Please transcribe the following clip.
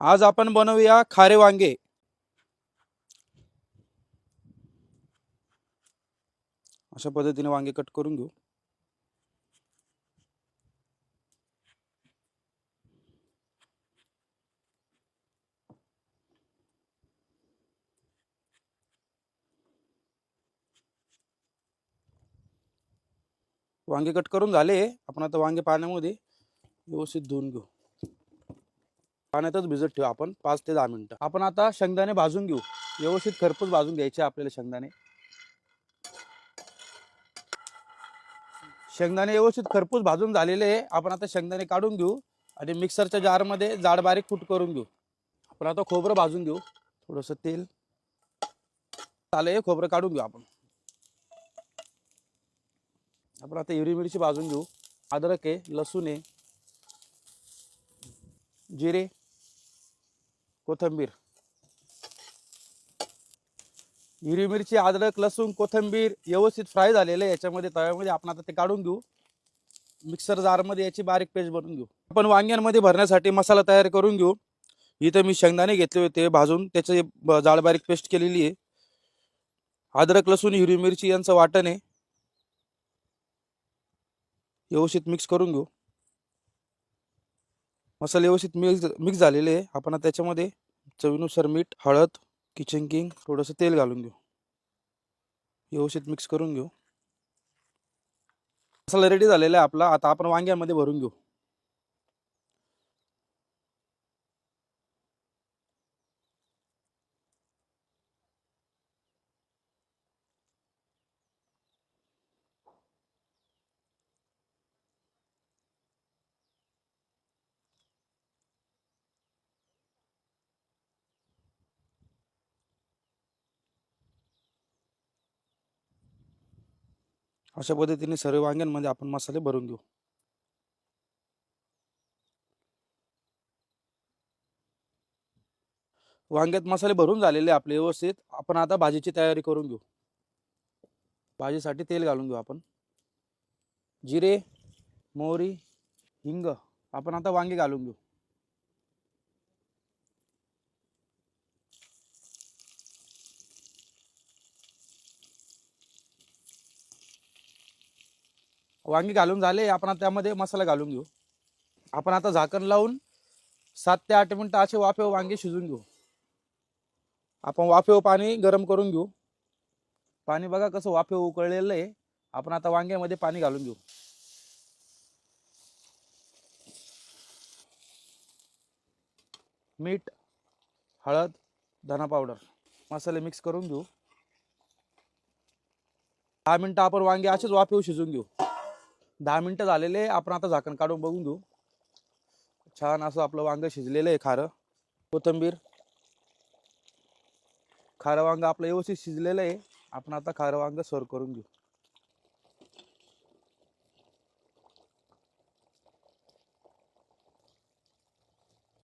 आज आपण बनवूया खारे वांगे। अशा पद्धतीने वांगे कट करून घेऊ। वांगे कट करून झाले। आपण आता वांगे पाण्यामध्ये व्यवस्थित धुवून घेऊ। पाण्यातच भिजत ठेवू आपण 5 ते 10 मिनिटं। आपण आता शेंगदाणे भाजून घेऊ। व्यवस्थित खरपूस भाजून घ्यायचे आपल्याला शेंगदाणे। शेंगदाणे व्यवस्थित खरपूस भाजून झालेले आहे। आपण आता शेंगदाणे काढून घेऊ आणि मिक्सरच्या जारमध्ये जाड बारीक कूट करून घेऊ। आपण आता खोबरं भाजून घेऊ। थोडंसं तेल आले, खोबरं काढून घेऊ आपण। आपण आता हिरवी मिरची भाजून घेऊ। अद्रक आहे, लसूण आहे, जिरे, कोथिंबीर। हिरवी मिरची, अद्रक, लसूण, कोथिंबीर व्यवस्थित फ्राय झालेले आहे याच्यामध्ये तव्यामध्ये। आपण आता ते काढून घेऊ। मिक्सर जारमध्ये याची बारीक पेस्ट बनवून घेऊ। आपण वांग्यांमध्ये भरण्यासाठी मसाला तयार करून घेऊ। इथे मी शेंगदाणे घेतले होते भाजून, त्याचे जाड बारीक पेस्ट केलेली आहे। अद्रक, लसूण, हिरवी मिरची यांचं वाटण आहे। व्यवस्थित मिक्स करून घेऊ। मसाले व्यवस्थित मिक्स झालेले आहे। आपण त्याच्यामध्ये चवीनुसार मीठ, हळद, किचन किंग, थोडंसं तेल घालून घेऊ। व्यवस्थित मिक्स करून घेऊ। मसाला रेडी झालेला आहे आपला। आता आपण वांग्यांमध्ये भरून घेऊ। अशा पद्धतीने सर्व वांग्यांमध्ये आपण मसाले भरून घेऊ। वांग्यात मसाले भरून झालेले आपले व्यवस्थित। आपण आता भाजीची तयारी करून घेऊ। भाजीसाठी तेल घालून घेऊ आपण। जिरे, मोहरी, हिंग। आपण आता वांगे घालून घेऊ। वांगी घालून झाले। आपण आता त्यामध्ये मसाला घालून घेऊ। आपण आता झाकण लावून 7 ते 8 मिनिटं असे वाफेवर वांगे शिजून घेऊ। आपण वाफेवर पाणी गरम करून घेऊ। पाणी बघा कसं वाफेवर उकळलेलं आहे। आपण आता वांग्यामध्ये पाणी घालून घेऊ। मीठ, हळद, धना पावडर, मसाले मिक्स करून घेऊ। 10 मिनिटं आपण वांगे असेच वाफेवर शिजून घेऊ। 10 मिनिटं झालेले। आपण आता झाकण काढून बघून घेऊ। छान असं आपलं वांग शिजलेलं आहे। खारं, कोथिंबीर, खारं वांग आपलं व्यवस्थित शिजलेलं आहे। आपण आता खारं वांग सर्व करून घेऊ।